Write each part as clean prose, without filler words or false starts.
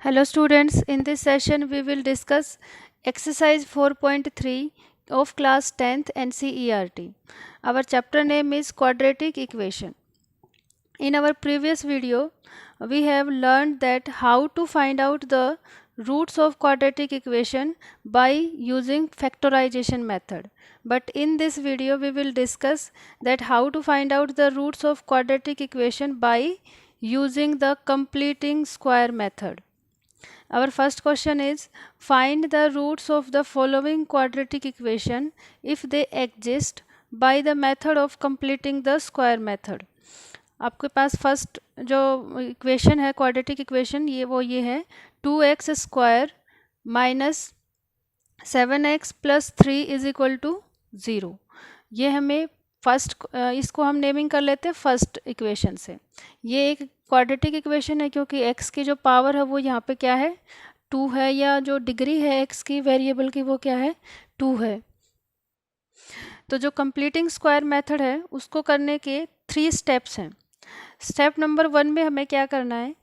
Hello students, in this session we will discuss exercise 4.3 of class 10th NCERT. Our chapter name is quadratic equation. In our previous video, we have learned that how to find out the roots of quadratic equation by using factorization method. But in this video, we will discuss that how to find out the roots of quadratic equation by using the completing square method. Our first question is find the roots of the following quadratic equation if they exist by the method of completing the square method. आपके पास first जो equation है quadratic equation ये है 2x square minus 7x plus 3 is equal to 0। ये हमें first इसको हम नेमिंग कर लेते हैं फर्स्ट इक्वेशन से। ये एक क्वाड्रेटिक इक्वेशन है क्योंकि x की जो पावर है वो यहाँ पे क्या है 2 है, या जो डिग्री है x की वेरिएबल की वो क्या है 2 है। तो जो कंप्लीटिंग स्क्वायर मेथड है उसको करने के 3 स्टेप्स हैं। स्टेप नंबर 1 में हमें क्या करना है,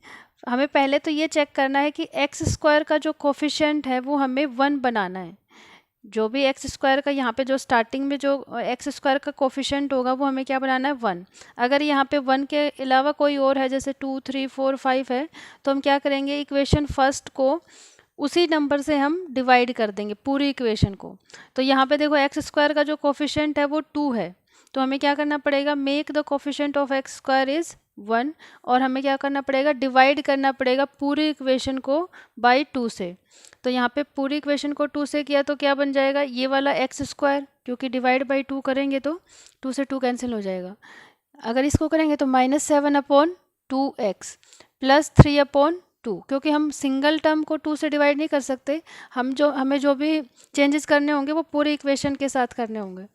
हमें पहले तो ये चेक करना है कि एक्स स्क्वायर का जो कोफिशिएंट है वो हमें 1 बनाना है। जो भी एक्स स्क्वायर का यहाँ पे जो स्टार्टिंग में जो एक्स स्क्वायर का कोफिशिएंट होगा वो हमें क्या बनाना है 1। अगर यहाँ पे 1 के अलावा कोई और है जैसे 2, 3, 4, 5 है तो हम क्या करेंगे इक्वेशन फर्स्ट को उसी नंबर से हम डिवाइड कर देंगे पूरी इक्वेशन को। तो यहाँ पे देखो एक्स स्क्वायर का जो कोफिशिएंट है वो 2 है, तो हमें क्या करना पड़ेगा make the coefficient of x square is 1 और हमें क्या करना पड़ेगा डिवाइड करना पड़ेगा पूरी इक्वेशन को बाई 2 से। तो यहाँ पे पूरी इक्वेशन को 2 से किया तो क्या बन जाएगा ये वाला एक्स स्क्वायर, क्योंकि डिवाइड बाई 2 करेंगे तो 2 से 2 कैंसिल हो जाएगा। अगर इसको करेंगे तो -7/2x प्लस 3/2, क्योंकि हम सिंगल टर्म को 2 से डिवाइड नहीं कर सकते, हमें जो भी चेंजेस करने होंगे वो पूरी इक्वेशन के साथ करने होंगे।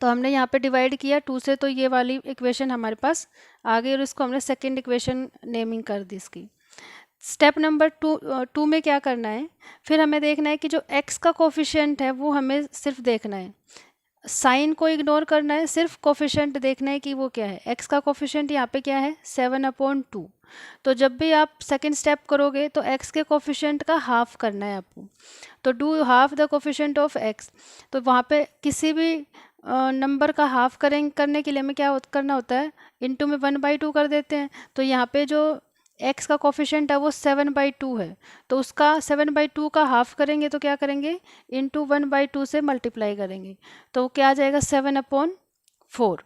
तो हमने यहाँ पे डिवाइड किया 2 से, तो ये वाली इक्वेशन हमारे पास आ गई और इसको हमने सेकंड इक्वेशन नेमिंग कर दी इसकी। स्टेप नंबर 2 में क्या करना है, फिर हमें देखना है कि जो x का कोफिशिएंट है वो हमें सिर्फ देखना है, साइन को इग्नोर करना है, सिर्फ कोफिशिएंट देखना है कि वो क्या है। x का कोफिशिएंट यहाँ पे क्या है 7/2। तो जब भी आप सेकंड स्टेप करोगे तो x के कोफिशिएंट का हाफ करना है आपको। तो do half the coefficient of x, तो वहाँ पे किसी भी नंबर का हाफ करने के लिए हमें क्या करना होता है इनटू में 1/2 कर देते हैं। तो यहाँ पे जो x का कोफिशिएंट है वो 7/2 है, तो उसका 7/2 का हाफ करेंगे तो क्या करेंगे इनटू 1/2 से मल्टीप्लाई करेंगे, तो क्या आ जाएगा 7/4।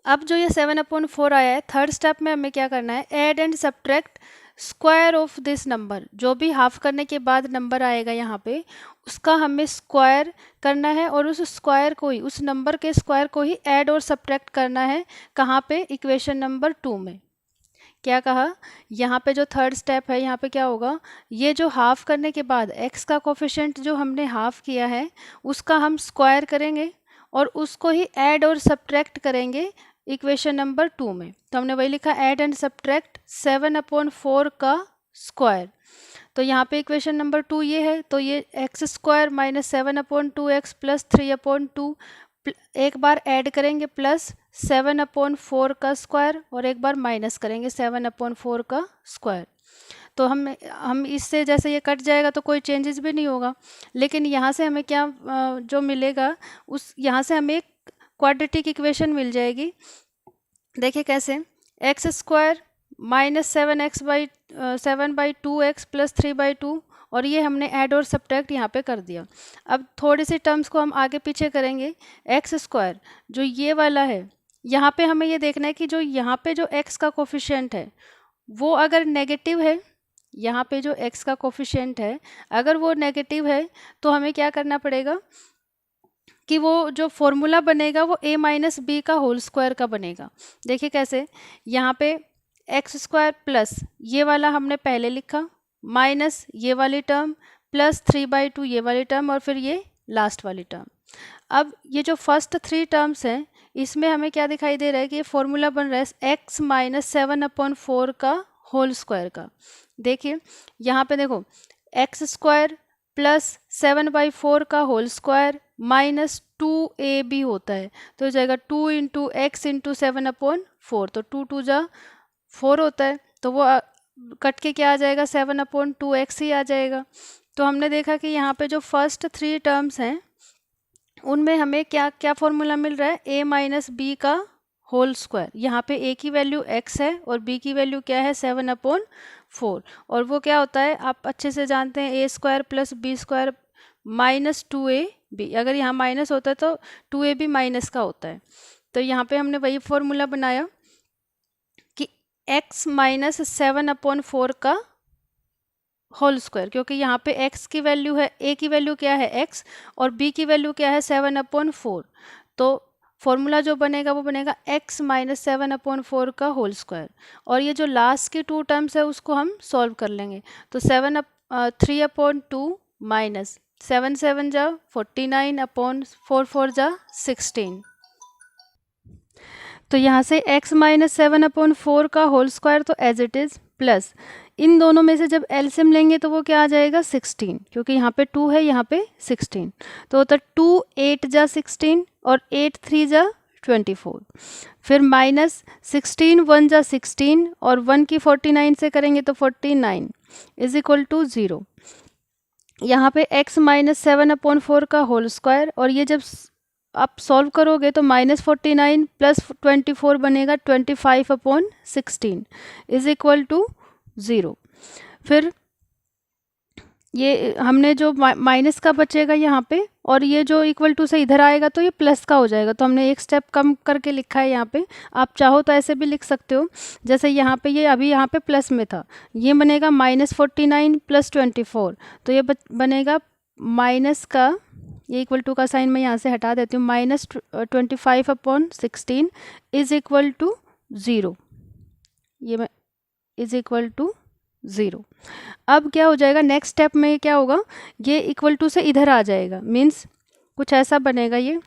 अब जो ये 7/4 आया है थर्ड स्टेप में हमें क्या करना है add and subtract square of this number. जो भी हाफ करने के बाद नंबर आएगा यहाँ पे उसका हमें स्क्वायर करना है और उस स्क्वायर को ही उस नंबर के स्क्वायर को ही ऐड और सब्ट्रैक्ट करना है। कहाँ पे इक्वेशन नंबर 2 में। क्या कहा यहाँ पे जो थर्ड स्टेप है यहाँ पे क्या होगा ये जो हाफ करने के बाद x का कोफिशिएंट जो हमने हाफ किया है उसका हम स्क्वायर करेंगे और उसको ही ऐड और सब्ट्रैक्ट करेंगे इक्वेशन नंबर 2 में। तो हमने वही लिखा ऐड एंड सब्ट्रैक्ट 7/4 का स्क्वायर। तो यहाँ पे इक्वेशन नंबर 2 ये है, तो ये x square minus 7/2x plus 3/2 एक बार ऐड करेंगे प्लस 7/4 का स्क्वायर और एक बार माइनस करेंगे 7/4 का स्क्वायर। तो हम इससे जैसे ये कट जाएगा तो कोई चेंजेस भी नहीं होगा, लेकिन यहाँ से हमें क्या जो मिलेगा उस यहाँ से हमें एक क्वाड्रेटिक इक्वेशन मिल जाएगी। देखिए कैसे x square minus 7/2x plus 3/2 और ये हमने ऐड और सब्ट्रैक्ट यहाँ पे कर दिया। अब थोड़ी सी टर्म्स को हम आगे पीछे करेंगे। एक्स स्क्वायर जो ये वाला है यहाँ पे हमें ये देखना है कि जो यहाँ पे जो x का कोफिशिएंट है वो अगर नेगेटिव है, यहाँ पे जो x का कोफिशिएंट है अगर वो नेगेटिव है तो हमें क्या करना पड़ेगा कि वो जो फॉर्मूला बनेगा वो a माइनस बी का होल स्क्वायर का बनेगा। देखिए कैसे यहाँ पे एक्स स्क्वायर प्लस ये वाला हमने पहले लिखा माइनस ये वाली टर्म प्लस 3/2 ये वाली टर्म और फिर ये लास्ट वाली टर्म। अब ये जो फर्स्ट 3 टर्म्स हैं इसमें हमें क्या दिखाई दे रहा है कि ये फॉर्मूला बन रहा है x माइनस 7/4 का होल स्क्वायर का। देखिए यहाँ पे देखो एक्स स्क्वायर प्लस 7/4 का होल स्क्वायर माइनस 2ab होता है, तो हो जाएगा 2 इंटू एक्स इंटू 7/4, तो 2 2 जा 4 होता है, तो वो कट के क्या आ जाएगा, 7/2x ही आ जाएगा। तो हमने देखा कि यहाँ पे जो फर्स्ट 3 टर्म्स हैं उनमें हमें क्या क्या फॉर्मूला मिल रहा है, a माइनस बी का होल स्क्वायर। यहाँ पे a की वैल्यू x है और b की वैल्यू क्या है, 7/4। और वो क्या होता है, आप अच्छे से जानते हैं, a square plus b square minus 2ab। अगर यहाँ माइनस होता है तो 2ab माइनस का होता है। तो यहाँ पे हमने वही फॉर्मूला बनाया कि x माइनस 7/4 का होल स्क्वायर, क्योंकि यहाँ पे x की वैल्यू है, a की वैल्यू क्या है x और b की वैल्यू क्या है 7/4। तो फॉर्मूला जो बनेगा वो बनेगा x माइनस 7/4 का होल स्क्वायर। और ये जो लास्ट की 2 टर्म्स है उसको हम सॉल्व कर लेंगे। तो 3/2 माइनस 7 7 जा 49/4 4 जा 16। तो यहाँ से x माइनस 7/4 का होल स्क्वायर तो एज इट इज़, प्लस इन दोनों में से जब एलसीएम लेंगे तो वो क्या आ जाएगा 16, क्योंकि यहाँ पे 2 है, यहाँ पे 16। तो होता 2 8 जा 16 और 8 3 जा 24। फिर माइनस 16 1 जा 16 और 1 की 49 से करेंगे तो 49 इज इक्वल टू 0। यहाँ पे x माइनस 7/4 का होल स्क्वायर, और ये जब आप सॉल्व करोगे तो -49 प्लस 24 बनेगा 25/16 इज इक्वल टू 0। फिर ये हमने जो माइनस का बचेगा यहाँ पे, और ये जो इक्वल टू से इधर आएगा तो ये प्लस का हो जाएगा। तो हमने एक स्टेप कम करके लिखा है यहाँ पे। आप चाहो तो ऐसे भी लिख सकते हो, जैसे यहाँ पे ये अभी यहाँ पे प्लस में था, ये बनेगा -49 प्लस 24। तो ये बनेगा माइनस का, ये इक्वल टू का साइन मैं यहाँ से हटा देती हूँ, -25/16 इज इक्वल टू 0। ये मैं इज इक्वल टू 0। अब क्या हो जाएगा, नेक्स्ट स्टेप में क्या होगा, ये इक्वल टू से इधर आ जाएगा, मीन्स कुछ ऐसा बनेगा, ये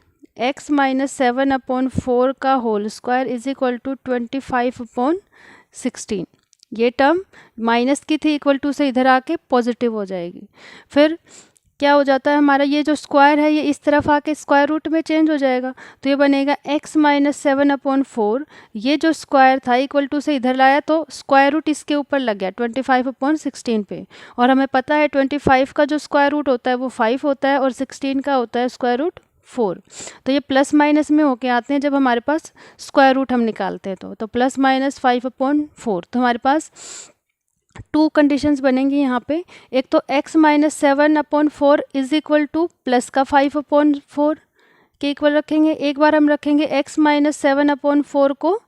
x माइनस 7/4 का whole square is equal to 25/16। ये टर्म माइनस की थी, इक्वल टू से इधर आके पॉजिटिव हो जाएगी। फिर क्या हो जाता है, हमारा ये जो स्क्वायर है ये इस तरफ आके स्क्वायर रूट में चेंज हो जाएगा। तो ये बनेगा x माइनस 7/4, ये जो स्क्वायर था इक्वल टू से इधर लाया तो स्क्वायर रूट इसके ऊपर लग गया 25/16 पे। और हमें पता है 25 का जो स्क्वायर रूट होता है वो 5 होता है और 16 का होता है स्क्वायर रूट 4। तो ये प्लस माइनस में होके आते हैं जब हमारे पास स्क्वायर रूट हम निकालते हैं। तो प्लस माइनस 5/4। तो हमारे पास 2 कंडीशंस बनेंगी यहाँ पे। एक तो x minus 7/4 is equal two plus का 5/4 के इक्वल रखेंगे। एक बार हम रखेंगे x माइनस 7/4 को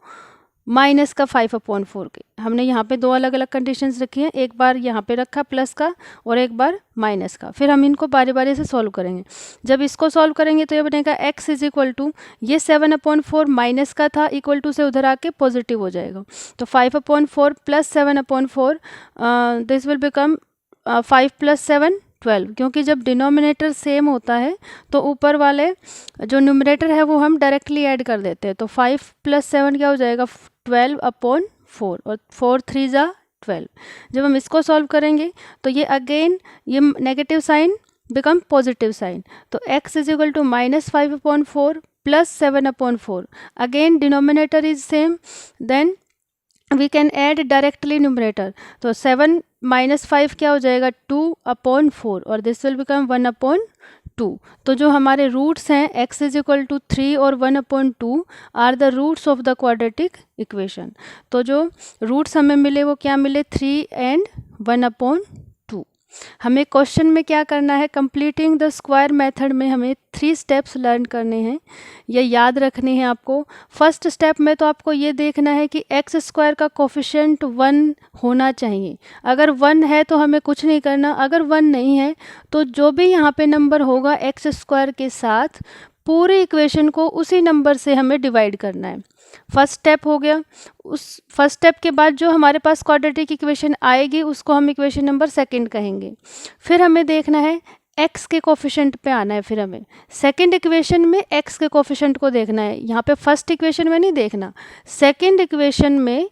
माइनस का 5/4 के। हमने यहाँ पे 2 अलग अलग कंडीशंस रखी हैं, एक बार यहाँ पे रखा प्लस का और एक बार माइनस का। फिर हम इनको बारी बारी से सॉल्व करेंगे। जब इसको सॉल्व करेंगे तो ये बनेगा x इज इक्वल टू, ये 7/4 माइनस का था, इक्वल टू से उधर आके पॉजिटिव हो जाएगा। तो 5/4 plus 7/4 this will become 5 plus 7 12, क्योंकि जब डिनोमिनेटर सेम होता है तो ऊपर वाले जो न्यूमरेटर है वो हम डायरेक्टली ऐड कर देते हैं। तो 5 प्लस 7 क्या हो जाएगा 12/4 और 4 3 जा 12। जब हम इसको सॉल्व करेंगे तो ये अगेन ये negative sign become positive sign. तो x is equal to -5/4 plus 7/4। Again denominator is same, then we can add directly numerator. तो 7 माइनस 5 क्या हो जाएगा 2/4 और दिस विल बिकम 1/2। तो जो हमारे रूट्स हैं x इज इक्वल टू 3 और 1/2 are the roots of the quadratic equation. तो जो रूट्स हमें मिले वो क्या मिले 3 एंड 1/2। हमें क्वेश्चन में क्या करना है, कंप्लीटिंग द स्क्वायर मेथड में हमें 3 स्टेप्स लर्न करने हैं, ये याद रखने हैं आपको। फर्स्ट स्टेप में तो आपको ये देखना है कि एक्स स्क्वायर का कोफिशिएंट 1 होना चाहिए। अगर 1 है तो हमें कुछ नहीं करना, अगर 1 नहीं है तो जो भी यहाँ पे नंबर होगा एक्स स्क्वायर के साथ पूरी इक्वेशन को उसी नंबर से हमें डिवाइड करना है। फर्स्ट स्टेप हो गया। उस फर्स्ट स्टेप के बाद जो हमारे पास क्वाड्रेटिक इक्वेशन आएगी उसको हम इक्वेशन नंबर सेकंड कहेंगे। फिर हमें देखना है x के कोफिशिएंट पे आना है, फिर हमें सेकंड इक्वेशन में x के कोफिशिएंट को देखना है। यहाँ पे फर्स्ट इक्वेशन में नहीं देखना, सेकंड इक्वेशन में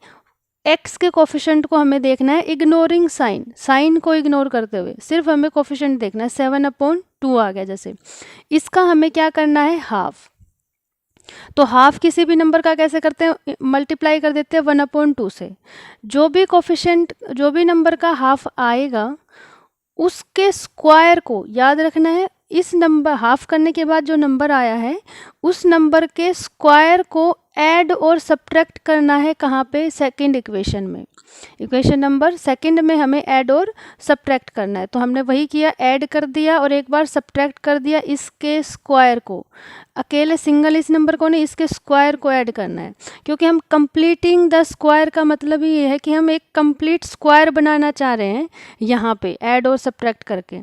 x के कोफिशिएंट को हमें देखना है इग्नोरिंग साइन, साइन को इग्नोर करते हुए सिर्फ हमें कोफिशिएंट देखना है। 7/2 आ गया जैसे, इसका हमें क्या करना है हाफ। तो हाफ किसी भी नंबर का कैसे करते हैं, मल्टीप्लाई कर देते हैं 1/2 से। जो भी कोफिशिएंट, जो भी नंबर का हाफ आएगा उसके स्क्वायर को याद रखना है। इस नंबर हाफ करने के बाद जो नंबर आया है उस नंबर के स्क्वायर को ऐड और सब्ट्रैक्ट करना है। कहाँ पे, सेकंड इक्वेशन में, इक्वेशन नंबर सेकंड में हमें ऐड और सब्ट्रैक्ट करना है। तो हमने वही किया, ऐड कर दिया और एक बार सब्ट्रैक्ट कर दिया इसके स्क्वायर को। अकेले सिंगल इस नंबर को नहीं, इसके स्क्वायर को ऐड करना है, क्योंकि हम कंप्लीटिंग द स्क्वायर का मतलब ही ये है कि हम एक कंप्लीट स्क्वायर बनाना चाह रहे हैं यहाँ पे ऐड और सब्ट्रैक्ट करके।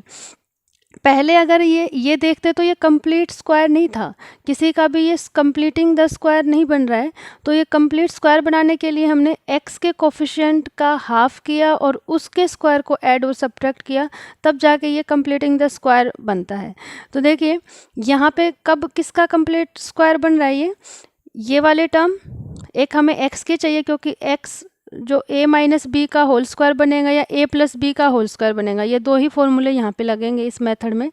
पहले अगर ये देखते तो ये कंप्लीट स्क्वायर नहीं था, किसी का भी ये कंप्लीटिंग द स्क्वायर नहीं बन रहा है। तो ये कंप्लीट स्क्वायर बनाने के लिए हमने x के कोफिशिएंट का हाफ किया और उसके स्क्वायर को ऐड और सब्ट्रैक्ट किया, तब जाके ये कंप्लीटिंग द स्क्वायर बनता है। तो देखिए यहाँ पे कब किसका कंप्लीट स्क्वायर बन रहा है, ये वाले टर्म एक हमें x के चाहिए, क्योंकि x जो a माइनस बी का होल स्क्वायर बनेगा या a प्लस बी का होल स्क्वायर बनेगा, ये दो ही फॉर्मूले यहाँ पे लगेंगे इस मेथड में।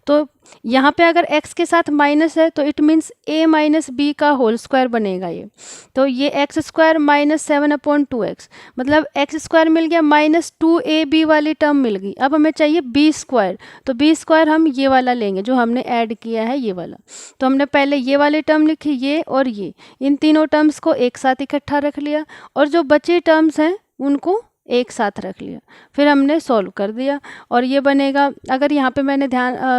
तो यहाँ पे अगर x के साथ माइनस है तो it means a minus b का होल स्क्वायर बनेगा ये। तो ये एक्स स्क्वायर माइनस 7/2x, मतलब एक्स स्क्वायर मिल गया, माइनस 2ab वाली टर्म मिल गई। अब हमें चाहिए b स्क्वायर, तो b स्क्वायर हम ये वाला लेंगे जो हमने ऐड किया है ये वाला। तो हमने पहले ये वाली टर्म लिखी, ये और ये, इन तीनों टर्म्स को एक साथ इकट्ठा रख लिया और जो बची टर्म्स हैं उनको एक साथ रख लिया, फिर हमने सॉल्व कर दिया और ये बनेगा। अगर यहाँ पे मैंने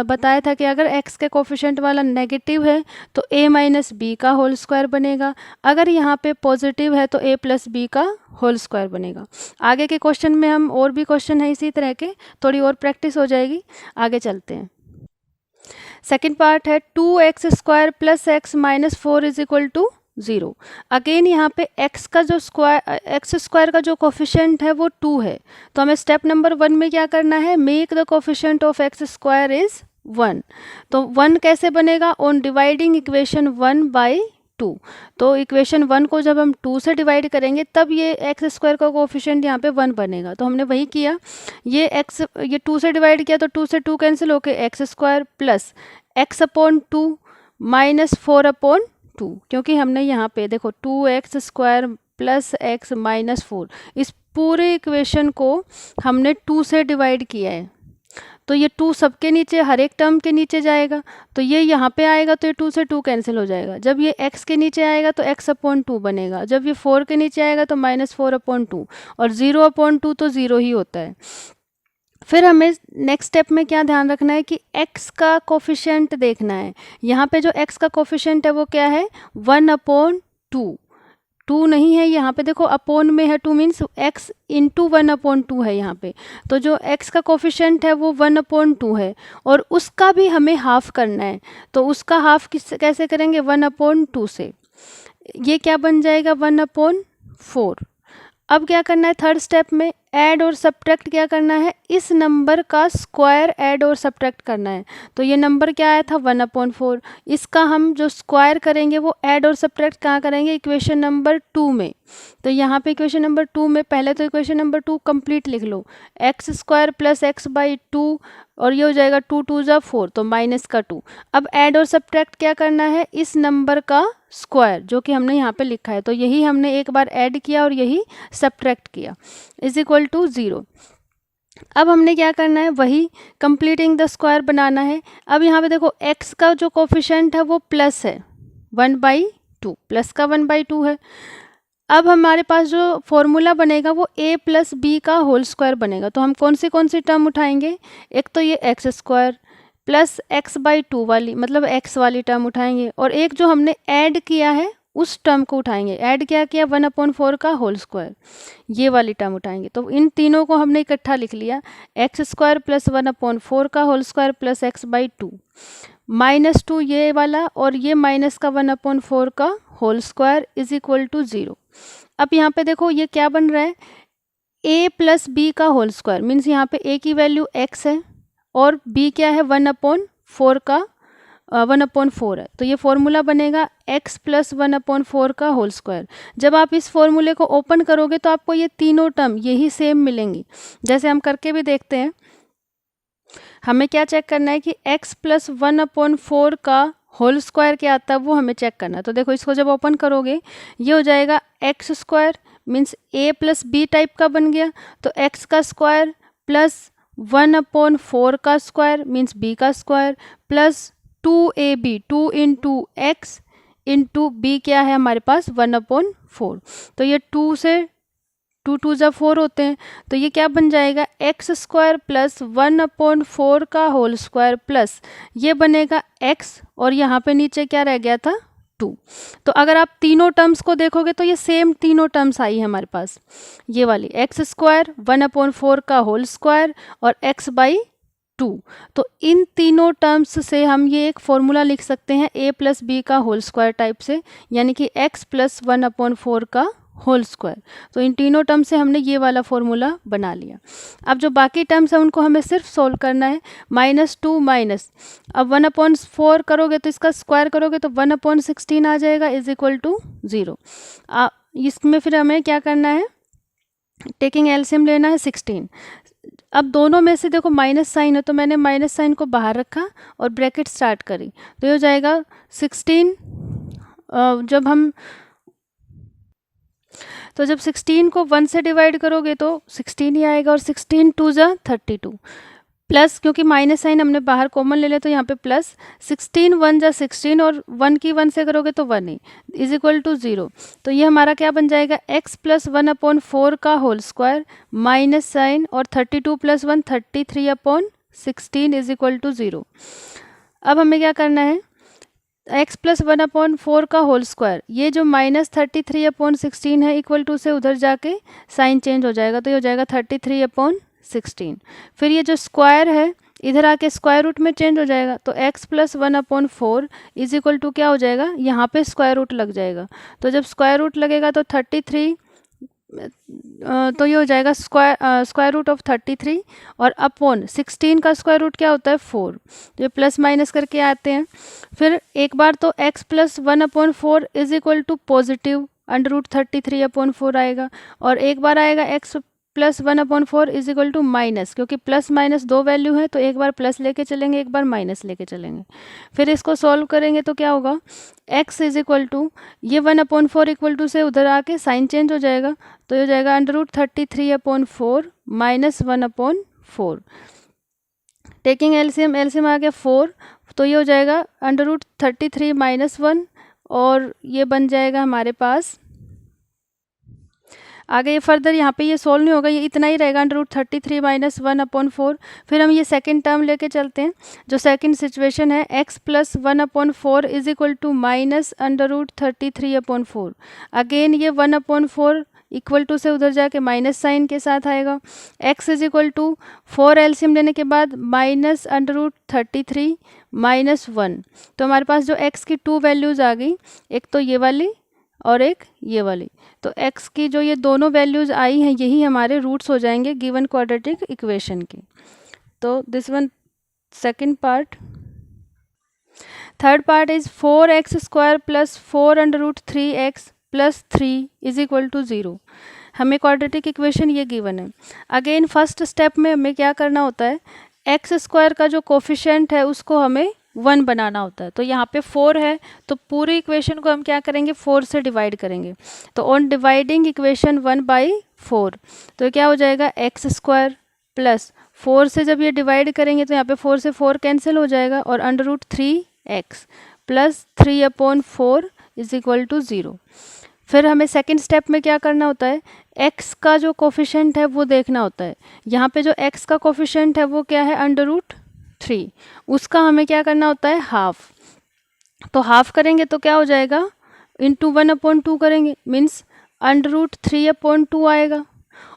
बताया था कि अगर x के कोफिशिएंट वाला नेगेटिव है तो a माइनस बी का होल स्क्वायर बनेगा, अगर यहाँ पे पॉजिटिव है तो a प्लस बी का होल स्क्वायर बनेगा। आगे के क्वेश्चन में हम और भी क्वेश्चन है इसी तरह के, थोड़ी और प्रैक्टिस हो जाएगी। आगे चलते हैं। सेकेंड पार्ट है 2x² plus x minus 4 is equal to 0। Again यहाँ पे x का जो एक्स स्क्वायर का जो कोफिशिएंट है वो 2 है, तो हमें स्टेप नंबर 1 में क्या करना है, make the coefficient of x square is 1। तो 1 कैसे बनेगा, ऑन डिवाइडिंग इक्वेशन 1/2। तो इक्वेशन 1 को जब हम 2 से डिवाइड करेंगे तब ये एक्स स्क्वायर का कोफिशिएंट यहाँ पे 1 बनेगा। तो हमने वही किया, ये 2 से डिवाइड किया तो 2 से 2 कैंसिल होके x square plus x/2 minus 4/2, क्योंकि हमने यहाँ पे देखो 2x² प्लस x माइनस 4, इस पूरे इक्वेशन को हमने 2 से डिवाइड किया है। तो ये 2 सबके नीचे, हर एक टर्म के नीचे जाएगा, तो ये यहाँ पे आएगा तो ये 2 से 2 कैंसिल हो जाएगा। जब ये x के नीचे आएगा तो x/2 बनेगा, जब ये 4 के नीचे आएगा तो माइनस 4/2, और 0/2 तो 0 ही होता है। फिर हमें नेक्स्ट स्टेप में क्या ध्यान रखना है कि x का कोफिशिएंट देखना है। यहाँ पे जो x का कोफिशिएंट है वो क्या है, 1/2। 2 नहीं है यहाँ पे, देखो अपोन में है, 2 मीन्स x इंटू 1/2 है यहाँ पे। तो जो x का कोफिशिएंट है वो 1/2 है और उसका भी हमें हाफ करना है। तो उसका हाफ कैसे करेंगे, 1/2 से। ये क्या बन जाएगा, 1/4। अब क्या करना है, थर्ड स्टेप में ऐड और सब्ट्रैक्ट क्या करना है, इस नंबर का स्क्वायर ऐड और सब्ट्रैक्ट करना है। तो ये नंबर क्या आया था, 1/4, इसका हम जो स्क्वायर करेंगे वो ऐड और सब्ट्रैक्ट कहाँ करेंगे, इक्वेशन नंबर 2 में। तो यहाँ पे इक्वेशन नंबर 2 में पहले तो इक्वेशन नंबर 2 कंप्लीट लिख लो, x² प्लस x/2 और ये हो जाएगा 2 2 जा 4, तो माइनस का 2। अब ऐड और सब्ट्रैक्ट क्या करना है, इस नंबर का स्क्वायर जो कि हमने यहाँ पे लिखा है, तो यही हमने एक बार ऐड किया और यही सब्ट्रैक्ट किया, इज इक्वल टू 0। अब हमने क्या करना है, वही कंप्लीटिंग द स्क्वायर बनाना है। अब यहाँ पे देखो x का जो कोफिशिएंट है वो प्लस है 1/2, प्लस का 1/2 है। अब हमारे पास जो फॉर्मूला बनेगा वो a प्लस बी का होल स्क्वायर बनेगा। तो हम कौन सी टर्म उठाएंगे, एक तो ये x² प्लस x/2 वाली, मतलब x वाली टर्म उठाएंगे, और एक जो हमने ऐड किया है उस टर्म को उठाएंगे। ऐड क्या किया, 1/4 का होल स्क्वायर, ये वाली टर्म उठाएंगे। तो इन तीनों को हमने इकट्ठा लिख लिया, x² प्लस 1/4 का whole square plus x/2 minus 2 ये वाला, और ये माइनस का 1/4 का whole square is equal to 0। अब यहाँ पे देखो ये क्या बन रहा है, a प्लस बी का होल स्क्वायर, मीन्स यहाँ पे a की वैल्यू x है और b क्या है, 1/4 का 1/4 है। तो ये फॉर्मूला बनेगा x प्लस 1/4 का होल स्क्वायर। जब आप इस फॉर्मूले को ओपन करोगे तो आपको ये तीनों टर्म यही सेम मिलेंगी। जैसे हम करके भी देखते हैं, हमें क्या चेक करना है कि x प्लस 1/4 का होल स्क्वायर क्या आता है वो हमें चेक करना है। तो देखो इसको जब ओपन करोगे ये हो जाएगा एक्स स्क्वायर मीन्स ए प्लस बी टाइप का बन गया, तो एक्स का स्क्वायर प्लस 1/4 का स्क्वायर मीन्स बी का square plus 2ab 2 into x into b क्या है हमारे पास 1/4। तो ये 2 से 2 2 जा 4 होते हैं, तो ये क्या बन जाएगा एक्स स्क्वायर प्लस 1/4 का होल स्क्वायर प्लस ये बनेगा एक्स और यहाँ पे नीचे क्या रह गया था 2। तो अगर आप तीनों टर्म्स को देखोगे तो ये सेम तीनों टर्म्स आई है हमारे पास, ये वाली एक्स स्क्वायर 1/4 का होल स्क्वायर और x/2। तो इन तीनों टर्म्स से हम ये एक फॉर्मूला लिख सकते हैं a प्लस बी का होल स्क्वायर टाइप से, यानी कि x प्लस 1/4 का होल स्क्वायर। तो इन तीनों टर्म से हमने ये वाला फॉर्मूला बना लिया। अब जो बाकी टर्म्स हैं उनको हमें सिर्फ सोल्व करना है। -2 माइनस, अब 1/4 करोगे तो इसका स्क्वायर करोगे तो 1/16 आ जाएगा इज इक्वल टू 0। इसमें फिर हमें क्या करना है, टेकिंग एलसीएम लेना है 16। अब दोनों में से देखो माइनस साइन है तो मैंने माइनस साइन को बाहर रखा और ब्रैकेट स्टार्ट करी, तो ये हो जाएगा 16। जब 16 को 1 से डिवाइड करोगे तो 16 ही आएगा और 16 2 जा 32 प्लस, क्योंकि माइनस साइन हमने बाहर कॉमन ले लिया तो यहाँ पे प्लस 16 1 जा 16 और 1 की 1 से करोगे तो 1 ही इज इक्वल टू 0। तो ये हमारा क्या बन जाएगा x प्लस 1/4 का होल स्क्वायर माइनस साइन और 32 प्लस 1 33/16 इज इक्वल टू 0। अब हमें क्या करना है, x प्लस 1/4 का होल स्क्वायर, ये जो -33/16 है इक्वल टू से उधर जाके साइन चेंज हो जाएगा, तो ये हो जाएगा 33/16। फिर ये जो स्क्वायर है इधर आके स्क्वायर रूट में चेंज हो जाएगा, तो x plus 1/4 is equal to क्या हो जाएगा, यहाँ पे स्क्वायर रूट लग जाएगा। तो जब स्क्वायर रूट लगेगा तो 33, तो ये हो जाएगा स्क्वायर रूट ऑफ 33 और अपॉन 16 का स्क्वायर रूट क्या होता है 4, तो ये प्लस माइनस करके आते हैं। फिर एक बार तो x plus 1/4 is equal to positive √33/4 आएगा, और एक बार आएगा x plus 1/4 is equal to minus, क्योंकि प्लस माइनस दो वैल्यू है तो एक बार प्लस लेके चलेंगे एक बार माइनस लेके चलेंगे। फिर इसको सॉल्व करेंगे तो क्या होगा, x इज इक्वल टू ये 1/4 इक्वल टू से उधर आके साइन चेंज हो जाएगा, तो ये हो जाएगा √33/4 माइनस 1/4। टेकिंग एलसीएम आ गया 4, तो ये हो जाएगा √33 माइनस 1 और ये बन जाएगा हमारे पास। आगे ये फर्दर यहाँ पे ये सोल्व नहीं होगा, ये इतना ही रहेगा √33 माइनस 1/4। फिर हम ये सेकंड टर्म लेके चलते हैं, जो सेकंड सिचुएशन है x plus 1/4 is equal to minus √33/4। Again ये 1/4 इक्वल टू से उधर जाके माइनस साइन के साथ आएगा। x is equal to 4 LCM लेने के बाद माइनस √33 माइनस 1, तो हमारे पास जो x की 2 वैल्यूज़ आ गई, एक तो ये वाली और एक ये वाली। तो x की जो ये दोनों वैल्यूज़ आई हैं यही हमारे रूट्स हो जाएंगे गिवन क्वाड्रेटिक इक्वेशन की। तो this one second part. Third part is 4x² plus 4√3x plus 3 is equal to 0। हमें क्वाड्रेटिक इक्वेशन ये गिवन है। अगेन फर्स्ट स्टेप में हमें क्या करना होता है, x² का जो कोफिशिएंट है उसको हमें 1 बनाना होता है। तो यहाँ पे 4 है तो पूरी इक्वेशन को हम क्या करेंगे 4 से डिवाइड करेंगे। तो ऑन डिवाइडिंग इक्वेशन 1/4, तो क्या हो जाएगा x² प्लस 4 से जब ये डिवाइड करेंगे तो यहाँ पे 4 से 4 कैंसिल हो जाएगा और √3x plus 3/4 is equal to 0। फिर हमें सेकंड स्टेप में क्या करना होता है, x का जो कोफिशिएंट है वो देखना होता है। यहाँ पे जो x का कोफिशिएंट है वो क्या है √3, उसका हमें क्या करना होता है हाफ। तो हाफ करेंगे तो क्या हो जाएगा इंटू 1/2 करेंगे मीन्स √3/2 आएगा।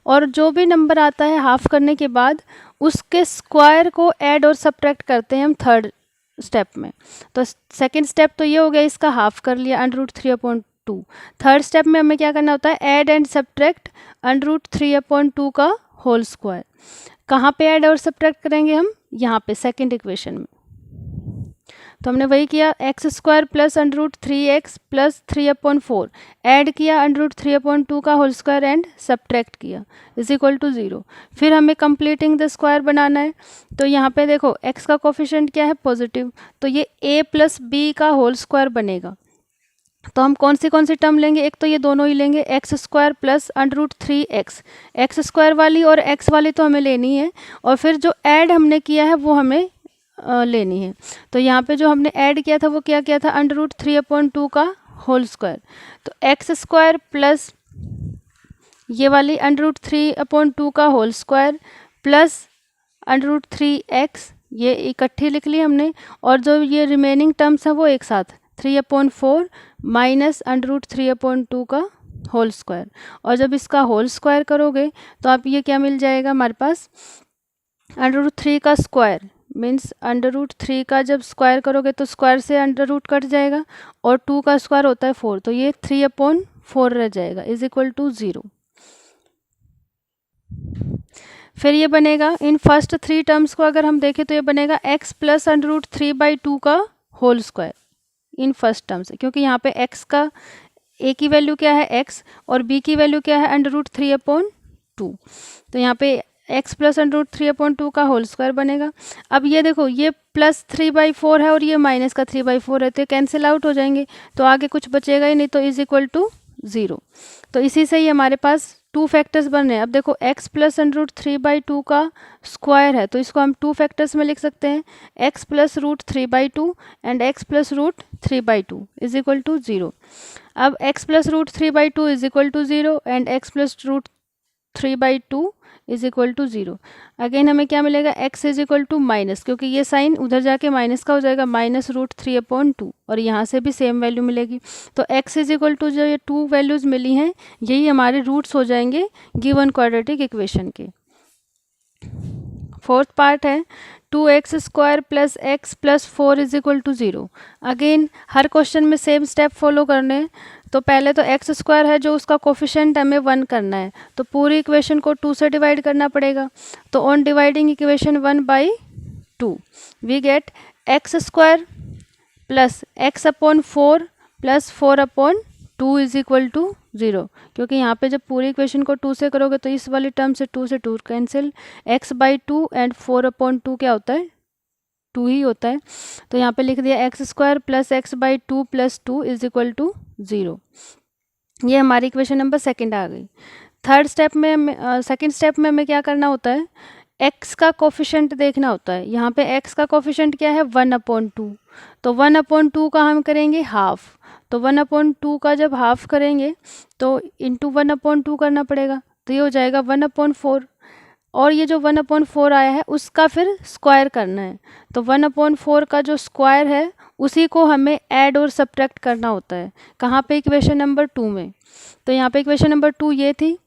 और जो भी नंबर आता है हाफ करने के बाद उसके स्क्वायर को ऐड और सब्ट्रैक्ट करते हैं हम थर्ड स्टेप में। तो सेकंड स्टेप तो ये हो गया, इसका हाफ कर लिया √3/2। थर्ड स्टेप में हमें क्या करना होता है ऐड एंड सब्ट्रैक्ट √3/2 का होल स्क्वायर। कहाँ पे ऐड और सब्ट्रैक्ट करेंगे हम, यहाँ पे सेकंड इक्वेशन में। तो हमने वही किया, x square plus under root 3x plus 3/4 add किया अंडर रूट 3/2 का होल स्क्वायर एंड सब्ट्रैक्ट किया इज इक्वल टू 0। फिर हमें कंप्लीटिंग द स्क्वायर बनाना है। तो यहाँ पे देखो x का कोफिशिएंट क्या है, पॉजिटिव, तो ये a प्लस बी का होल स्क्वायर बनेगा। तो हम कौन सी टर्म लेंगे, एक तो ये दोनों ही लेंगे, x square plus under root 3x, x square वाली और x वाली तो हमें लेनी है, और फिर जो ऐड हमने किया है वो हमें लेनी है। तो यहाँ पे जो हमने ऐड किया था वो क्या किया था, अंडर रूट 3/2 का होल स्क्वायर। तो एक्स स्क्वायर प्लस ये वाली अंडर रूट 3/2 का whole square plus under root 3x, ये इकट्ठी लिख ली हमने, और जो ये रिमेनिंग टर्म्स हैं वो एक साथ 3/4 माइनस अंडर रूट 3/2 का होल स्क्वायर। और जब इसका होल स्क्वायर करोगे तो आप ये क्या मिल जाएगा हमारे पास, अंडर रूट 3 का स्क्वायर मीन्स अंडर रूट 3 का जब स्क्वायर करोगे तो स्क्वायर से अंडर रूट कट जाएगा, और 2 का स्क्वायर होता है 4, तो ये 3/4 रह जाएगा इज इक्वल टू 0। फिर ये बनेगा, इन फर्स्ट 3 टर्म्स को अगर हम देखें तो ये बनेगा x प्लस अंडर रूट 3/2 का whole square in first term से, क्योंकि यहाँ पे x का a की वैल्यू क्या है x और b की वैल्यू क्या है अंडर रूट 3/2, तो यहाँ पे x प्लस अंडर रूट 3/2 का होल स्क्वायर बनेगा। अब ये देखो ये प्लस 3/4 है और ये माइनस का 3/4 है, तो ये कैंसिल आउट हो जाएंगे, तो आगे कुछ बचेगा ही नहीं, तो इज इक्वल टू 0। तो इसी से ही हमारे पास 2 फैक्टर्स बन रहे हैं। अब देखो x प्लस अंडर रूट 3/2 का स्क्वायर है, तो इसको हम 2 फैक्टर्स में लिख सकते हैं, x plus root 3/2 and x plus root 3/2 is equal to 0। अब x plus root 3/2 is equal to 0 and x plus root 3/2 is equal to 0। Again हमें क्या मिलेगा, x is equal to minus, क्योंकि ये साइन उधर जाके माइनस का हो जाएगा, माइनस रूट 3/2, और यहाँ से भी सेम वैल्यू मिलेगी। तो x इज इक्वल टू जो ये 2 वैल्यूज मिली हैं यही हमारे रूट्स हो जाएंगे गिवन क्वाड्रेटिक इक्वेशन के। फोर्थ पार्ट है 2x square plus x plus 4 is equal to 0। Again हर क्वेश्चन में सेम स्टेप फॉलो करने हैं। तो पहले तो एक्स स्क्वायर है जो उसका कोफिशिएंट हमें 1 करना है, तो पूरी इक्वेशन को 2 से डिवाइड करना पड़ेगा। तो on dividing equation 1/2 we get x square plus x/4 plus 4/2 is equal to 0, क्योंकि यहाँ पे जब पूरी इक्वेशन को 2 से करोगे तो इस वाली टर्म से 2 से 2 कैंसिल, x/2 एंड 4/2 क्या होता है, 2 ही होता है। तो यहाँ पे लिख दिया x square plus x/2 plus 2 is equal to 0। ये हमारी इक्वेशन नंबर सेकंड आ गई। थर्ड स्टेप में सेकंड स्टेप में हमें क्या करना होता है, x का कोफिशिएंट देखना होता है। यहाँ पे x का कोफिशिएंट क्या है 1/2, तो 1/2 का हम करेंगे हाफ, तो 1/2 का जब हाफ करेंगे तो इंटू 1/2 करना पड़ेगा, तो ये हो जाएगा 1/4, और ये जो 1/4 आया है उसका फिर स्क्वायर करना है। तो 1/4 का जो स्क्वायर है उसी को हमें ऐड और सब्ट्रैक्ट करना होता है। कहाँ पे, इक्वेशन नंबर 2 में। तो यहाँ पे इक्वेशन नंबर 2 ये थी,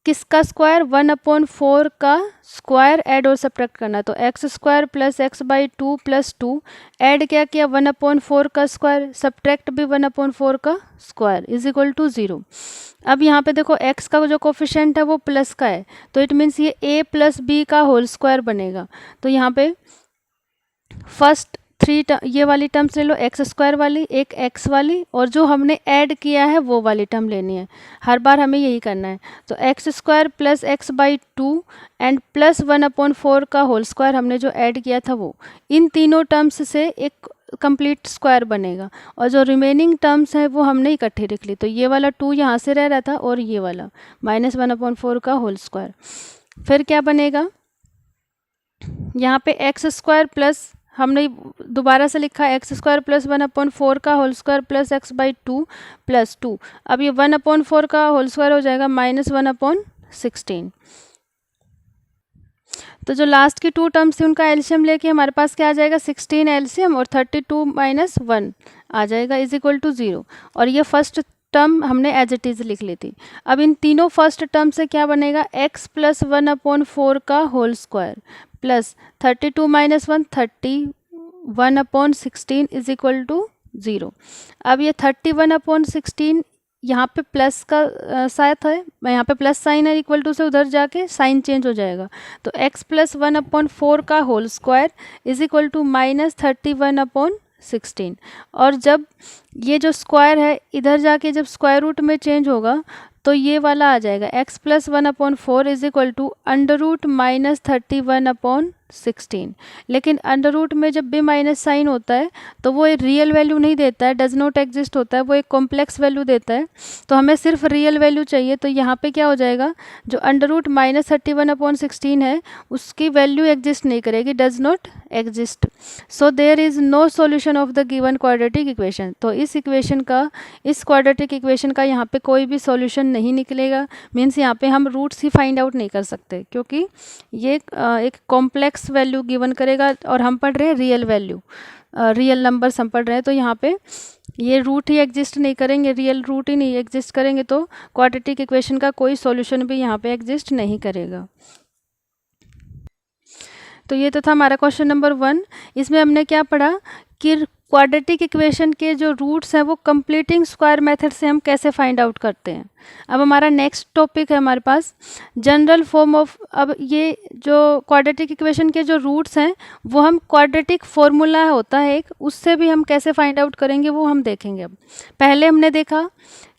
किसका स्क्वायर, 1/4 का स्क्वायर ऐड और सब्ट्रैक्ट करना है। तो x square plus x/2 plus 2 add क्या किया 1/4 का स्क्वायर, सब्ट्रैक्ट भी 1/4 का स्क्वायर इज इक्वल टू 0। अब यहाँ पे देखो x का जो कोफिशिएंट है वो प्लस का है, तो इट मीन्स ये a प्लस b का होल स्क्वायर बनेगा। तो यहाँ पे फर्स्ट 3 ये वाली टर्म्स ले लो, एक्स स्क्वायर वाली, एक x वाली, और जो हमने ऐड किया है वो वाली टर्म लेनी है। हर बार हमें यही करना है। तो x square plus x/2 and plus 1/4 का होल स्क्वायर हमने जो ऐड किया था वो, इन तीनों टर्म्स से एक कंप्लीट स्क्वायर बनेगा, और जो रिमेनिंग टर्म्स हैं वो हमने इकट्ठे लिख ली। तो ये वाला 2 यहाँ से रह रहा था और ये वाला माइनस 1/4 का होल स्क्वायर। फिर क्या बनेगा, यहाँ पे एक्स स्क्वायर प्लस, हमने दोबारा से लिखा एक्स स्क्वायर प्लस 1/4 का whole square plus x/2 plus 2। अब ये 1/4 का होल स्क्वायर हो जाएगा माइनस 1/16। तो जो लास्ट की 2 टर्म्स थी उनका एलसीएम लेके हमारे पास क्या आ जाएगा, 16 एलसीएम और 32 माइनस 1 आ जाएगा इज इक्वल टू 0। और ये फर्स्ट टर्म हमने एज इट इज लिख ली थी। अब इन तीनों फर्स्ट टर्म से क्या बनेगा, x प्लस 1/4 का whole square plus 32 minus 1 31/16 is equal to 0। अब ये 31/16 यहाँ पे प्लस का साथ है, यहाँ पे प्लस साइन है, इक्वल टू से उधर जाके साइन चेंज हो जाएगा। तो x प्लस 1/4 का whole square is equal to -31/16। और जब ये जो स्क्वायर है इधर जाके जब स्क्वायर रूट में चेंज होगा तो ये वाला आ जाएगा x plus 1/4 is equal to under root -31/16। लेकिन अंडर रूट में जब भी माइनस साइन होता है तो वो एक रियल वैल्यू नहीं देता है, डज नॉट एग्जिस्ट होता है, वो एक कॉम्प्लेक्स वैल्यू देता है। तो हमें सिर्फ रियल वैल्यू चाहिए, तो यहाँ पे क्या हो जाएगा, जो अंडर रूट -31/16 है उसकी वैल्यू एग्जिस्ट नहीं करेगी, does not exist. So there is no solution of the given quadratic equation. तो इस इक्वेशन का, इस क्वाड्रेटिक इक्वेशन का यहाँ पे कोई भी सॉल्यूशन नहीं निकलेगा। मीन्स यहाँ पे हम रूट्स ही फाइंड आउट नहीं कर सकते, क्योंकि ये एक कॉम्प्लेक्स वैल्यू गिवन करेगा और हम पढ़ रहे हैं रियल वैल्यू, रियल नंबर्स हम पढ़ रहे हैं। तो यहाँ पे ये रूट ही एग्जिस्ट नहीं करेंगे, रियल रूट ही नहीं एग्जिस्ट करेंगे, तो क्वाड्रेटिक इक्वेशन का कोई सॉल्यूशन भी यहाँ पे एग्जिस्ट नहीं करेगा। तो ये तो था हमारा क्वेश्चन नंबर 1। इसमें हमने क्या पढ़ा कि क्वाड्रेटिक इक्वेशन के जो रूट्स हैं वो कंप्लीटिंग स्क्वायर मेथड से हम कैसे फाइंड आउट करते हैं। अब हमारा नेक्स्ट टॉपिक है हमारे पास जनरल फॉर्म ऑफ। अब ये जो क्वाड्रेटिक इक्वेशन के जो रूट्स हैं वो हम क्वाड्रेटिक फॉर्मूला होता है एक, उससे भी हम कैसे फाइंड आउट करेंगे वो हम देखेंगे। अब पहले हमने देखा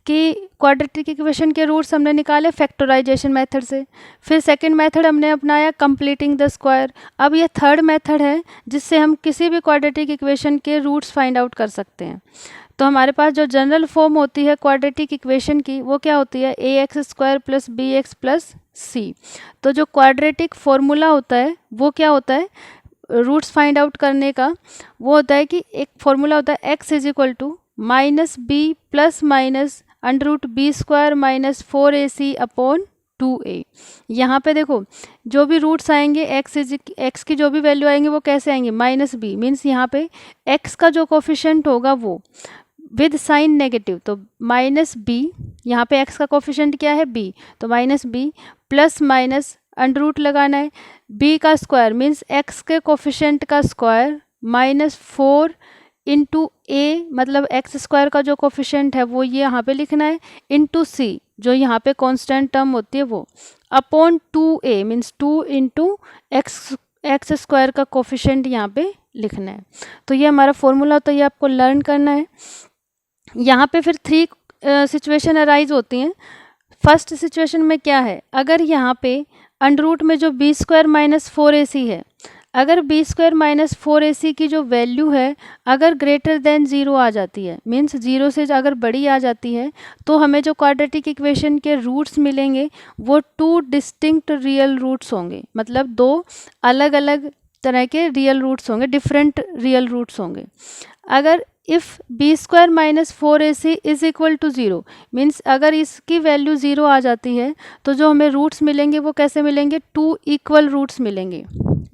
कि क्वाड्रेटिक इक्वेशन के रूट्स हमने निकाले फैक्टराइजेशन मेथड से, फिर सेकंड मेथड हमने अपनाया कंप्लीटिंग द स्क्वायर। अब ये थर्ड मेथड है जिससे हम किसी भी क्वाड्रेटिक इक्वेशन के रूट्स फाइंड आउट कर सकते हैं। तो हमारे पास जो जनरल फॉर्म होती है क्वाड्रेटिक इक्वेशन की वो क्या होती है, ax² + bx + c। तो जो क्वाड्रेटिक फॉर्मूला होता है वो क्या होता है रूट्स फाइंड आउट करने का, वो होता है कि एक फॉर्मूला होता है x = -b ± √b² - 4ac/2a। यहाँ पे देखो जो भी रूट्स आएंगे x की जो भी वैल्यू आएंगे वो कैसे आएंगे, -b। मीन्स यहाँ पे x का जो कोफिशिएंट होगा वो विद साइन नेगेटिव, तो -b, यहाँ पे x का कोफिशिएंट क्या है b, तो -b plus minus under root लगाना है, b का स्क्वायर मीन्स x के कोफिशिएंट का स्क्वायर -4 इंटू ए, मतलब x² का जो कोफिशिएंट है वो ये यहाँ पे लिखना है, इंटू c जो यहाँ पे कांस्टेंट टर्म होती है वो, upon 2a means 2 into x² का कोफिशिएंट यहाँ पे लिखना है। तो ये हमारा फॉर्मूला होता है, ये आपको लर्न करना है। यहाँ पे फिर 3 सिचुएशन अराइज होती हैं। फर्स्ट सिचुएशन में क्या है, अगर यहाँ पे अंडर रूट में जो b² - 4ac है, अगर b² - 4ac की जो वैल्यू है अगर ग्रेटर देन 0 आ जाती है, मीन्स 0 से अगर बड़ी आ जाती है, तो हमें जो क्वाड्रेटिक इक्वेशन के रूट्स मिलेंगे वो 2 डिस्टिंक्ट रियल रूट्स होंगे, मतलब 2 अलग अलग तरह के रियल रूट्स होंगे, डिफरेंट रियल रूट्स होंगे। अगर if b² - 4ac is equal to 0 means अगर इसकी वैल्यू 0 आ जाती है तो जो हमें रूट्स मिलेंगे वो कैसे मिलेंगे, 2 इक्वल रूट्स मिलेंगे।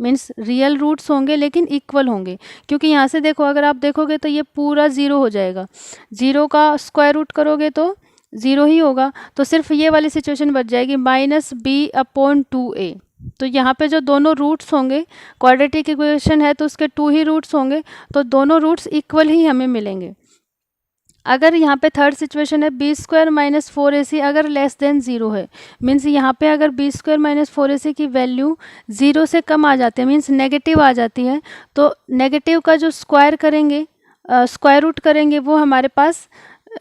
मीन्स रियल रूट्स होंगे लेकिन इक्वल होंगे, क्योंकि यहाँ से देखो अगर आप देखोगे तो ये पूरा 0 हो जाएगा, 0 का स्क्वायर रूट करोगे तो 0 ही होगा, तो सिर्फ ये वाली सिचुएशन बच जाएगी -b/2a। तो यहाँ पे जो दोनों रूट्स होंगे, क्वाड्रेटिक इक्वेशन है तो उसके 2 ही रूट्स होंगे, तो दोनों रूट्स इक्वल ही हमें मिलेंगे। अगर यहाँ पे थर्ड सिचुएशन है b² - 4ac अगर लेस देन 0 है, मीन्स यहाँ पे अगर b² - 4ac की वैल्यू 0 से कम आ जाती है, मीन्स नेगेटिव आ जाती है, तो नेगेटिव का जो स्क्वायर करेंगे, स्क्वायर रूट करेंगे, वो हमारे पास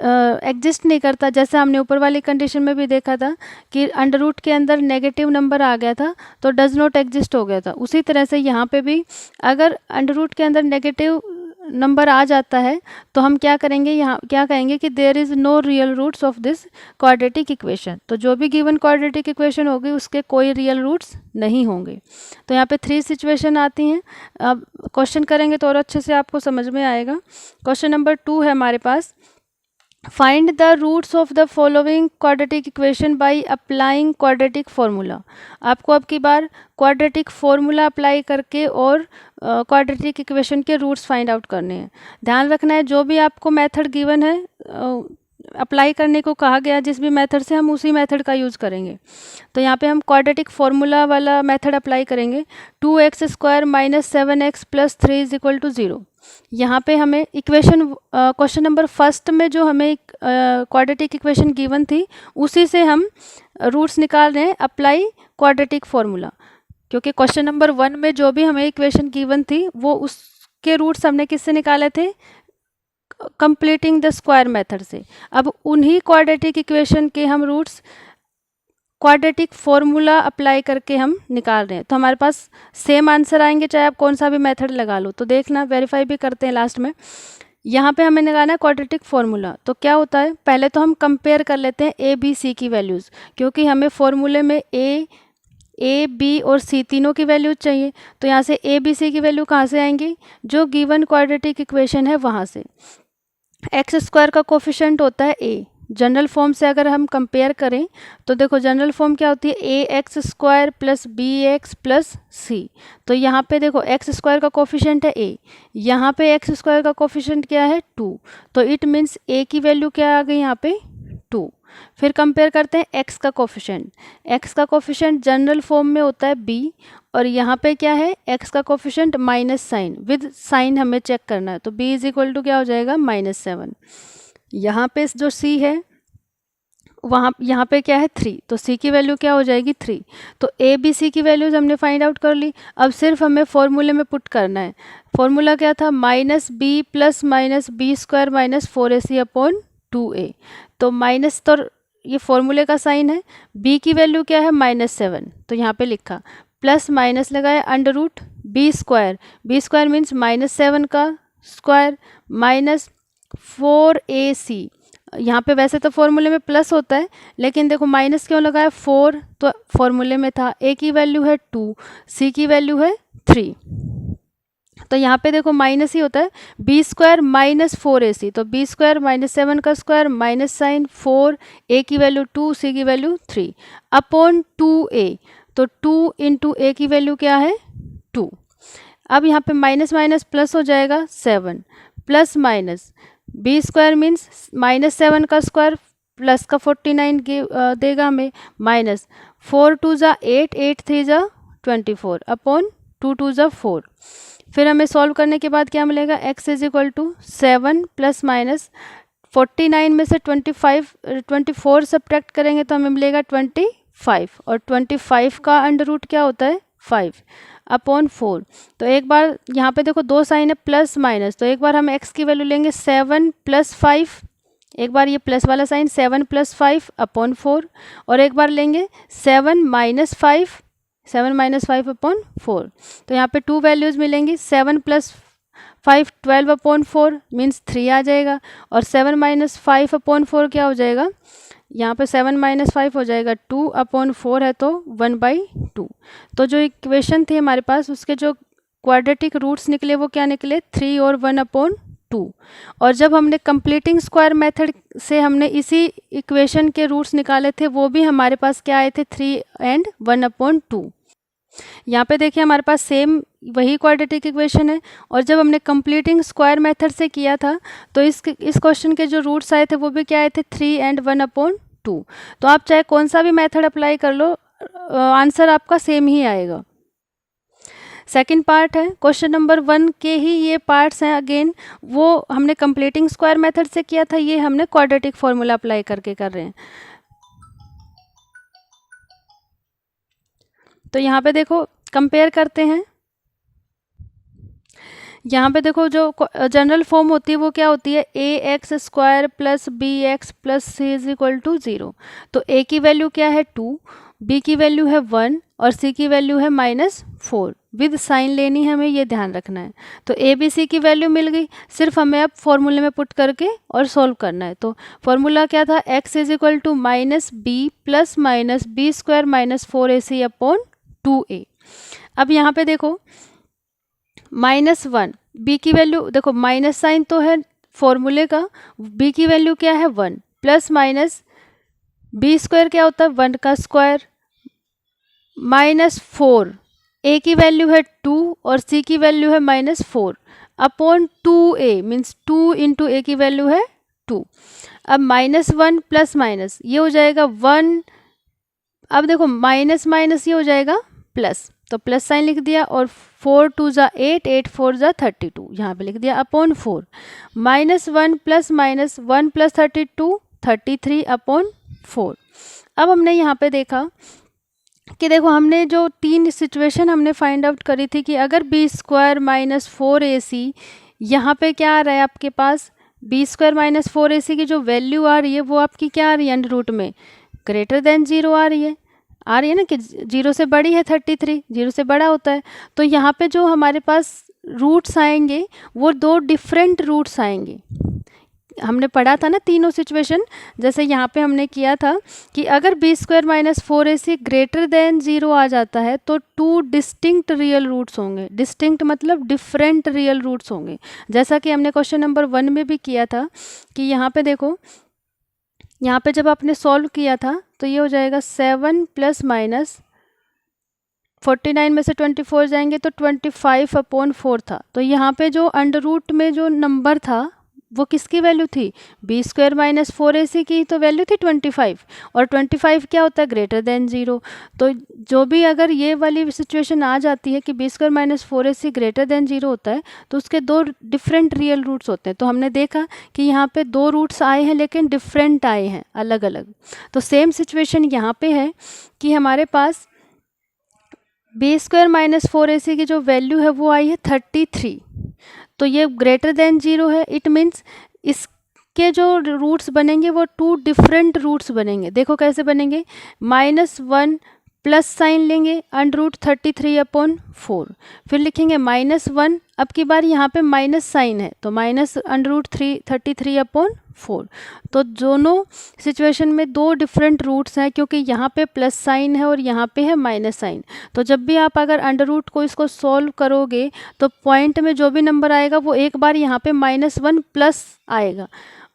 एग्जिस्ट नहीं करता। जैसे हमने ऊपर वाली कंडीशन में भी देखा था कि अंडर रूट के अंदर नेगेटिव नंबर आ गया था तो डज नॉट एग्जिस्ट हो गया था, उसी तरह से यहाँ पे भी अगर अंडर रूट के अंदर नेगेटिव नंबर आ जाता है तो हम क्या करेंगे, यहाँ क्या कहेंगे कि there is no real roots of this quadratic equation. तो जो भी गिवन क्वाड्रेटिक इक्वेशन होगी उसके कोई रियल रूट्स नहीं होंगे। तो यहाँ पे 3 सिचुएशन आती हैं। अब क्वेश्चन करेंगे तो और अच्छे से आपको समझ में आएगा। क्वेश्चन नंबर 2 है हमारे पास, find the roots of the following quadratic equation by applying quadratic formula. आपको अब की बार क्वाड्रेटिक फॉर्मूला अप्लाई करके और क्वाड्रेटिक इक्वेशन के रूट्स फाइंड आउट करने हैं। ध्यान रखना है जो भी आपको मेथड गिवन है अप्लाई करने को कहा गया जिस भी मेथड से, हम उसी मेथड का यूज़ करेंगे। तो यहाँ पे हम क्वाड्रेटिक फॉर्मूला वाला मेथड अप्लाई करेंगे। 2x² minus 7x plus 3 is equal to 0। यहाँ पे हमें इक्वेशन क्वेश्चन नंबर फर्स्ट में जो हमें क्वाड्रेटिक इक्वेशन गिवन थी उसी से हम रूट्स निकाल रहे हैं, अप्लाई क्वाड्रेटिक फॉर्मूला। क्योंकि क्वेश्चन नंबर 1 में जो भी हमें इक्वेशन गिवन थी वो उसके रूट्स हमने किससे निकाले थे, कंप्लीटिंग द स्क्वायर मेथड से। अब उन्हीं क्वाड्रेटिक इक्वेशन के हम रूट्स क्वाड्रेटिक फॉर्मूला अप्लाई करके हम निकाल रहे हैं। तो हमारे पास सेम आंसर आएंगे चाहे आप कौन सा भी मेथड लगा लो। तो देखना, वेरीफाई भी करते हैं लास्ट में। यहाँ पे हमें निकालना है क्वाड्रेटिक फॉर्मूला। तो क्या होता है, पहले तो हम कंपेयर कर लेते हैं ए बी सी की वैल्यूज़, क्योंकि हमें फॉर्मूले में ए बी और सी तीनों की वैल्यूज चाहिए। तो यहाँ से ए बी सी की वैल्यू कहाँ से आएंगी, जो गिवन क्वाड्रेटिक इक्वेशन है वहाँ से। x² का कोफिशिएंट होता है a। जनरल फॉर्म से अगर हम कंपेयर करें तो देखो जनरल फॉर्म क्या होती है, ax² plus bx plus c। तो यहाँ पे देखो x² का कोफिशिएंट है a, यहाँ पे x² का कोफिशिएंट क्या है 2। तो इट मीन्स a की वैल्यू क्या आ गई यहाँ पे 2। फिर कंपेयर करते हैं x का कोफिशिएंट। x का कोफिशिएंट जनरल फॉर्म में होता है b, और यहाँ पे क्या है x का coefficient minus sign, with sign हमें चेक करना है। तो b इज इक्वल टू क्या हो जाएगा -7। यहाँ पे जो c है वहाँ यहाँ पे क्या है 3, तो c की वैल्यू क्या हो जाएगी 3। तो a b c की वैल्यूज हमने फाइंड आउट कर ली। अब सिर्फ हमें फॉर्मूले में पुट करना है। फॉर्मूला क्या था, -b plus -b² minus 4ac upon 2a। तो माइनस तो ये फॉर्मूले का साइन है, b की वैल्यू क्या है -7, तो यहाँ पे लिखा, प्लस माइनस लगाया अंडर रूट b² मीन्स -7 का स्क्वायर माइनस 4ac। यहाँ पे वैसे तो फॉर्मूले में प्लस होता है, लेकिन देखो माइनस क्यों लगाया, 4 तो फॉर्मूले में था, a की वैल्यू है 2, c की वैल्यू है 3। तो यहाँ पे देखो माइनस ही होता है, b² माइनस 4ac। तो b² -7 का स्क्वायर माइनस साइन 4, a की वैल्यू 2, c की वैल्यू 3 अपॉन 2a। तो 2 इंटू a की वैल्यू क्या है 2। अब यहाँ पे माइनस माइनस प्लस हो जाएगा 7 प्लस माइनस b² मीन्स -7 का स्क्वायर प्लस का 49 देगा हमें, माइनस 4 2 ज़ा 8, 8 3 ज़ा 24 अपॉन 2 2 ज़ा 4। फिर हमें सॉल्व करने के बाद क्या मिलेगा, x is equal to 7 plus minus 49 में से 24 सब्ट्रैक्ट करेंगे तो हमें मिलेगा 25, और 25 का अंडर रूट क्या होता है 5 अपॉन 4। तो एक बार यहाँ पे देखो दो साइन है प्लस माइनस, तो एक बार हम x की वैल्यू लेंगे 7 प्लस 5, एक बार ये प्लस वाला साइन 7 प्लस 5 अपॉन 4, और एक बार लेंगे 7 माइनस 5 अपॉन 4। तो यहाँ पे 2 वैल्यूज़ मिलेंगी, 7 प्लस 5 12 अपॉन 4 मीन्स 3 आ जाएगा, और 7 माइनस 5 अपॉन 4 क्या हो जाएगा, यहाँ पे 7 माइनस 5 हो जाएगा 2 अपॉन 4 है तो 1/2। तो जो इक्वेशन थी हमारे पास उसके जो क्वाड्रेटिक रूट्स निकले वो क्या निकले 3 और 1/2। और जब हमने कंप्लीटिंग स्क्वायर मेथड से हमने इसी इक्वेशन के रूट्स निकाले थे वो भी हमारे पास क्या आए थे 3 एंड 1/2। यहाँ पे देखिए हमारे पास सेम वही क्वाड्रेटिक इक्वेशन है, और जब हमने कंप्लीटिंग स्क्वायर मेथड से किया था तो इस क्वेश्चन के जो रूट्स आए थे वो भी क्या आए थे 3 एंड 1/2। तो आप चाहे कौन सा भी मेथड अप्लाई कर लो, आंसर आपका सेम ही आएगा। सेकंड पार्ट है क्वेश्चन नंबर 1 के ही ये पार्ट्स हैं, अगेन वो हमने कंप्लीटिंग स्क्वायर मेथड से किया था, ये हमने क्वाड्रेटिक फॉर्मूला अप्लाई करके कर रहे हैं। तो यहाँ पे देखो कंपेयर करते हैं। यहाँ पे देखो जो जनरल फॉर्म होती है वो क्या होती है, ax² plus bx plus c is equal to 0। तो a की वैल्यू क्या है 2, b की वैल्यू है 1 और c की वैल्यू है -4। विद साइन लेनी है, हमें ये ध्यान रखना है। तो a b c की वैल्यू मिल गई, सिर्फ हमें अब फॉर्मूले में पुट करके और सॉल्व करना है। तो फॉर्मूला क्या था, x is equal to -b plus minus b² minus 4ac upon 2a। अब यहाँ पे देखो -1, b की वैल्यू देखो माइनस साइन तो है फॉर्मूले का, b की वैल्यू क्या है 1 प्लस माइनस b² क्या होता है 1 का स्क्वायर -4, a की वैल्यू है 2 और c की वैल्यू है -4 upon 2a means 2 into a की वैल्यू है 2। अब -1 प्लस माइनस ये हो जाएगा 1, अब देखो माइनस माइनस ये हो जाएगा प्लस, तो प्लस साइन लिख दिया, और 4 2 ज़ा 8, 8 4 ज़ा 32, यहाँ पे लिख दिया upon 4। -1 plus minus 1 plus 32, 33 upon 4। अब हमने यहाँ पे देखा कि देखो हमने जो 3 सिचुएशन हमने फाइंड आउट करी थी कि अगर b² माइनस 4ac, यहाँ पे क्या आ रहा है आपके पास, b² माइनस 4ac की जो वैल्यू आ रही है वो आपकी क्या आ रही है, अंडर रूट में ग्रेटर देन 0 आ रही है ना, कि 0 से बड़ी है 33, 0 से बड़ा होता है। तो यहाँ पे जो हमारे पास रूट्स आएंगे वो 2 डिफरेंट रूट्स आएंगे। हमने पढ़ा था ना तीनों सिचुएशन, जैसे यहाँ पे हमने किया था कि अगर b² minus 4ac greater than 0 आ जाता है तो 2 डिस्टिंक्ट रियल रूट्स होंगे। डिस्टिंक्ट मतलब डिफरेंट रियल रूट्स होंगे, जैसा कि हमने क्वेश्चन नंबर 1 में भी किया था कि यहाँ पे देखो, यहाँ पे जब आपने सॉल्व किया था तो ये हो जाएगा 7 प्लस माइनस 49 में से 24 जाएंगे तो 25 अपॉन 4 था। तो यहाँ पे जो अंडर रूट में जो नंबर था वो किसकी वैल्यू थी, b² माइनस 4ac की तो वैल्यू थी 25, और 25 क्या होता है, ग्रेटर देन 0। तो जो भी अगर ये वाली सिचुएशन आ जाती है कि b² minus 4ac greater than 0 होता है तो उसके 2 डिफरेंट रियल रूट्स होते हैं। तो हमने देखा कि यहाँ पे 2 रूट्स आए हैं लेकिन डिफरेंट आए हैं, अलग अलग। तो सेम सिचुएशन यहाँ पे है कि हमारे पास b² माइनस 4ac की जो वैल्यू है वो आई है 33, तो ये ग्रेटर देन 0 है। इट मीन्स इसके जो रूट्स बनेंगे वो 2 डिफरेंट रूट्स बनेंगे। देखो कैसे बनेंगे, -1 प्लस साइन लेंगे अंडर रूट 33 अपॉन 4, फिर लिखेंगे -1, अब की बार यहाँ पे माइनस साइन है तो माइनस अंडर रूट 33 अपॉन 4। तो दोनों सिचुएशन में 2 डिफरेंट रूट्स हैं, क्योंकि यहाँ पे प्लस साइन है और यहाँ पे है माइनस साइन। तो जब भी आप अगर अंडर रूट को इसको सॉल्व करोगे तो पॉइंट में जो भी नंबर आएगा वो एक बार यहाँ पे -1 प्लस आएगा,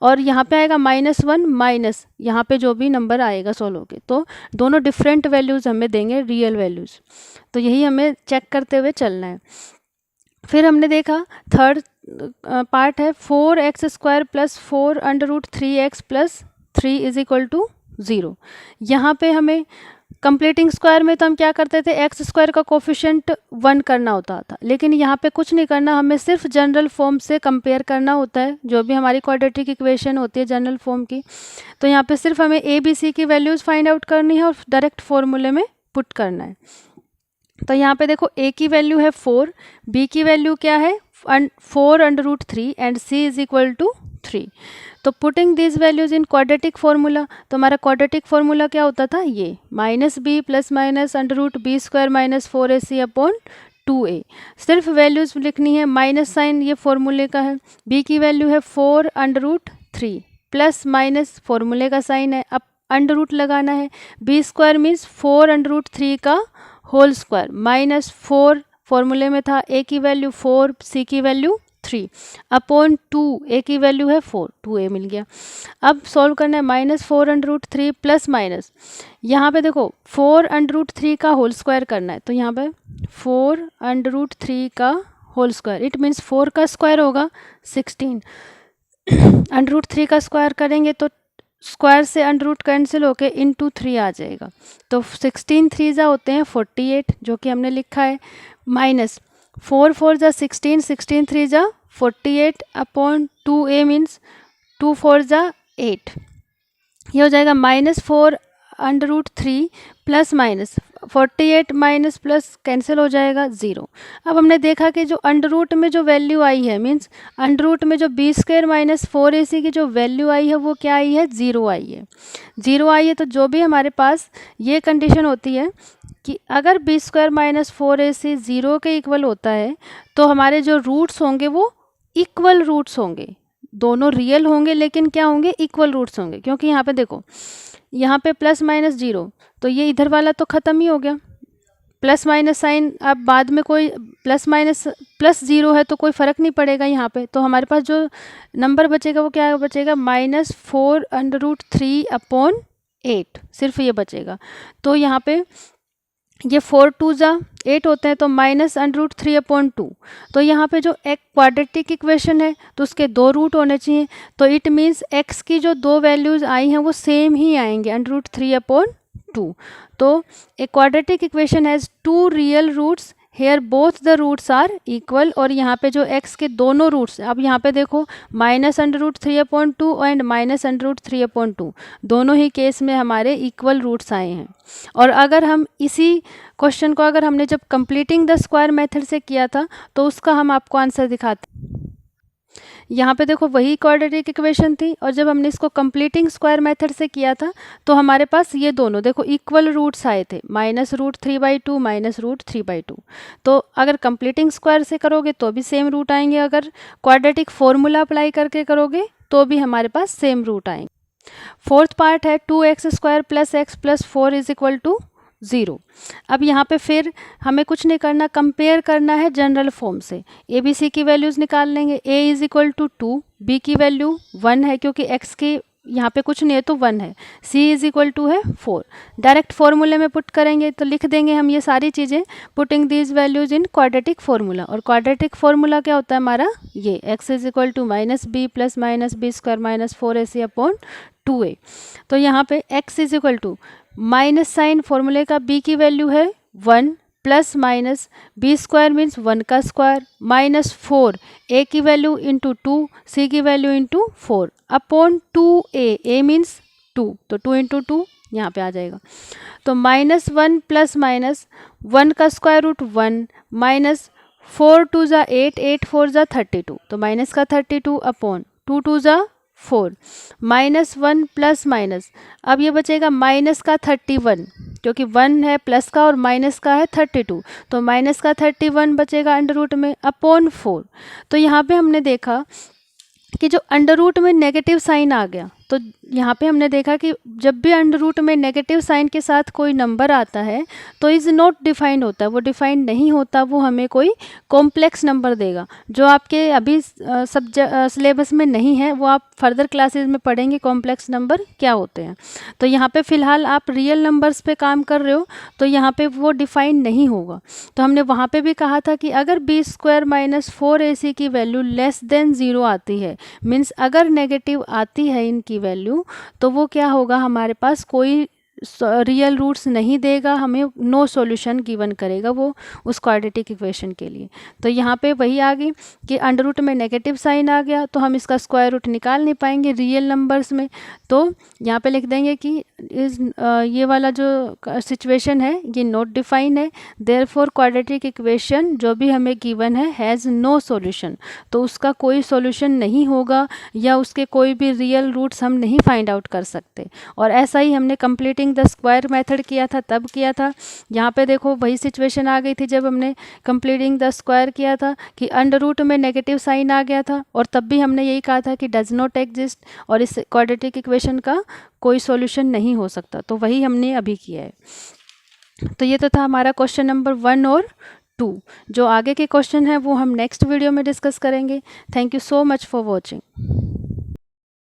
और यहाँ पे आएगा -1 माइनस यहाँ पे जो भी नंबर आएगा सॉल्व होके। तो दोनों डिफरेंट वैल्यूज़ हमें देंगे, रियल वैल्यूज़। तो यही हमें चेक करते हुए चलना है। फिर हमने देखा थर्ड पार्ट है 4x² plus 4 under root 3x plus 3 is equal to 0। यहाँ पे हमें कंप्लीटिंग स्क्वायर में तो हम क्या करते थे, x² का कोफिशिएंट 1 करना होता था, लेकिन यहाँ पे कुछ नहीं करना, हमें सिर्फ जनरल फॉर्म से कंपेयर करना होता है। जो भी हमारी क्वाड्रेटिक इक्वेशन होती है जनरल फॉर्म की, तो यहाँ पे सिर्फ हमें a b c की वैल्यूज़ फाइंड आउट करनी है और डायरेक्ट फॉर्मूले में पुट करना है। तो यहाँ पे देखो a की वैल्यू है 4, b की वैल्यू क्या है 4 under root 3 and c is equal to 3। तो putting this values in quadratic formula, तो हमारा क्वाड्रेटिक फॉर्मूला क्या होता था, ये -b plus minus under root b² minus 4ac upon 2a। सिर्फ वैल्यूज लिखनी है, माइनस साइन ये फॉर्मूले का है। b की वैल्यू है 4 अंडर रूट 3 प्लस माइनस फॉर्मूले का साइन है, अब अंडर रूट लगाना है। b² मीन्स 4 अंडर रूट 3 का होल स्क्वायर माइनस 4 फॉर्मूले में था, a की वैल्यू 4, c की वैल्यू 3 अपॉन 2, a की वैल्यू है 4, 2a मिल गया। अब सॉल्व करना है -4 अंडर रूट 3 प्लस माइनस, यहाँ पे देखो 4 अंडर रूट 3 का होल स्क्वायर करना है, तो यहाँ पे 4 अंडर रूट 3 का होल स्क्वायर, इट मीन्स 4 का स्क्वायर होगा 16, अंडर रूट 3 का स्क्वायर करेंगे तो स्क्वायर से अंडर रूट कैंसिल होके इंटू 3 आ जाएगा, तो 16 3 होते हैं 48 जो कि हमने लिखा है, माइनस 4 4 जा 16, 16 3 जा 48 अपॉन 2a मीन्स 2 4 जा 8, ये हो जाएगा -4 under root 3 plus minus 48 minus plus cancel हो जाएगा 0। अब हमने देखा कि जो अंडर रूट में जो वैल्यू आई है, मीन्स अंडर रूट में जो b² माइनस 4ac की जो वैल्यू आई है वो क्या आई है, 0 आई है। 0 आई है तो जो भी हमारे पास ये कंडीशन होती है कि अगर b² माइनस 4ac 0 के इक्वल होता है तो हमारे जो रूट्स होंगे वो इक्वल रूट्स होंगे, दोनों रियल होंगे लेकिन क्या होंगे, इक्वल रूट्स होंगे। क्योंकि यहाँ पे देखो, यहाँ पे प्लस माइनस 0, तो ये इधर वाला तो ख़त्म ही हो गया, प्लस माइनस साइन अब बाद में कोई प्लस 0 है तो कोई फ़र्क नहीं पड़ेगा यहाँ पे। तो हमारे पास जो नंबर बचेगा वो क्या बचेगा, -4 अंडर रूट 3 अपॉन 8, सिर्फ ये बचेगा। तो यहाँ पे ये 4 टू ज़ा 8 होते हैं, तो -√3/2। तो यहाँ पे जो एक क्वाड्रेटिक इक्वेशन है तो उसके 2 रूट होने चाहिए, तो इट मीन्स x की जो 2 वैल्यूज़ आई हैं वो सेम ही आएंगे, √3/2। तो a quadratic equation has 2 real roots, here both the roots are equal. और यहाँ पे जो x के दोनों रूट्स, अब यहाँ पे देखो -√3/2 एंड -√3/2 दोनों ही केस में हमारे इक्वल रूट्स आए हैं। और अगर हम इसी क्वेश्चन को अगर हमने जब कंप्लीटिंग द स्क्वायर मेथड से किया था तो उसका हम आपको आंसर दिखाते हैं। यहाँ पे देखो वही क्वाड्रेटिक इक्वेशन थी, और जब हमने इसको कंप्लीटिंग स्क्वायर मेथड से किया था तो हमारे पास ये दोनों देखो इक्वल रूट्स आए थे, -√3/2 -√3/2। तो अगर कंप्लीटिंग स्क्वायर से करोगे तो भी सेम रूट आएंगे, अगर क्वाड्रेटिक फॉर्मूला अप्लाई करके करोगे तो भी हमारे पास सेम रूट आएंगे। फोर्थ पार्ट है 2x² + x + 4 = 0। अब यहाँ पे फिर हमें कुछ नहीं करना, कंपेयर करना है जनरल फॉर्म से। ए बी सी की वैल्यूज़ निकाल लेंगे। a = 2, b की वैल्यू 1 है क्योंकि x की यहाँ पे कुछ नहीं है तो 1 है, c = है 4। डायरेक्ट फार्मूले में पुट करेंगे तो लिख देंगे हम ये सारी चीज़ें, putting these values in quadratic formula. और क्वाड्रेटिक फार्मूला क्या होता है हमारा, ये x = -b + -b² - 4ac/2a। तो यहाँ पे x = माइनस साइन फॉर्मूले का, b की वैल्यू है 1 प्लस माइनस b² मीन्स 1 का स्क्वायर -4 a की वैल्यू इंटू 2 c की value into 4 upon 2a, a means 2, तो 2 इंटू 2 यहाँ पे आ जाएगा। तो -1 प्लस माइनस 1 का स्क्वायर रूट 1 माइनस 4 2 ज़ा 8, 8 4 ज़ा 32, तो माइनस का 32 अपॉन 2 2 ज़ा 4 -1 प्लस माइनस, अब ये बचेगा माइनस का 31 क्योंकि 1 है प्लस का और माइनस का है 32, तो माइनस का 31 बचेगा अंडर रूट में अपॉन 4। तो यहाँ पे हमने देखा कि जो अंडर रूट में नेगेटिव साइन आ गया, तो यहाँ पे हमने देखा कि जब भी अंडर रूट में नेगेटिव साइन के साथ कोई नंबर आता है तो इज़ नॉट डिफाइंड होता है, वो डिफाइंड नहीं होता, वो हमें कोई कॉम्प्लेक्स नंबर देगा जो आपके अभी सिलेबस में नहीं है, वो आप फर्दर क्लासेस में पढ़ेंगे कॉम्प्लेक्स नंबर क्या होते हैं। तो यहाँ पे फ़िलहाल आप रियल नंबर्स पे काम कर रहे हो तो यहाँ पे वो डिफाइंड नहीं होगा। तो हमने वहाँ पे भी कहा था कि अगर b² - 4ac की वैल्यू लेस देन 0 आती है, मीन्स अगर नेगेटिव आती है इनकी वैल्यू, तो वो क्या होगा, हमारे पास कोई रियल रूट्स नहीं देगा, हमें नो सॉल्यूशन गिवन करेगा वो उस क्वाड्रेटिक इक्वेशन के लिए। तो यहाँ पे वही आ गई कि अंडर रूट में नेगेटिव साइन आ गया तो हम इसका स्क्वायर रूट निकाल नहीं पाएंगे रियल नंबर्स में, तो यहाँ पे लिख देंगे कि ये वाला जो सिचुएशन है ये नॉट डिफाइन है, देयरफॉर क्वाड्रेटिक इक्वेशन जो भी हमें गिवन है हैज़ नो सॉल्यूशन, तो उसका कोई सॉल्यूशन नहीं होगा या उसके कोई भी रियल रूट्स हम नहीं फाइंड आउट कर सकते। और ऐसा ही हमने कंप्लीटिंग द स्क्वायर मेथड किया था तब किया था। यहाँ पे देखो वही सिचुएशन आ गई थी जब हमने कंप्लीटिंग द स्क्वायर किया था कि अंडर रूट में नेगेटिव साइन आ गया था, और तब भी हमने यही कहा था कि डज नॉट एग्जिस्ट और इस क्वाड्रेटिक इक्वेशन का कोई सॉल्यूशन नहीं हो सकता, तो वही हमने अभी किया है। तो ये तो था हमारा क्वेश्चन नंबर 1 और 2। जो आगे के क्वेश्चन है वो हम नेक्स्ट वीडियो में डिस्कस करेंगे। Thank you so much for watching.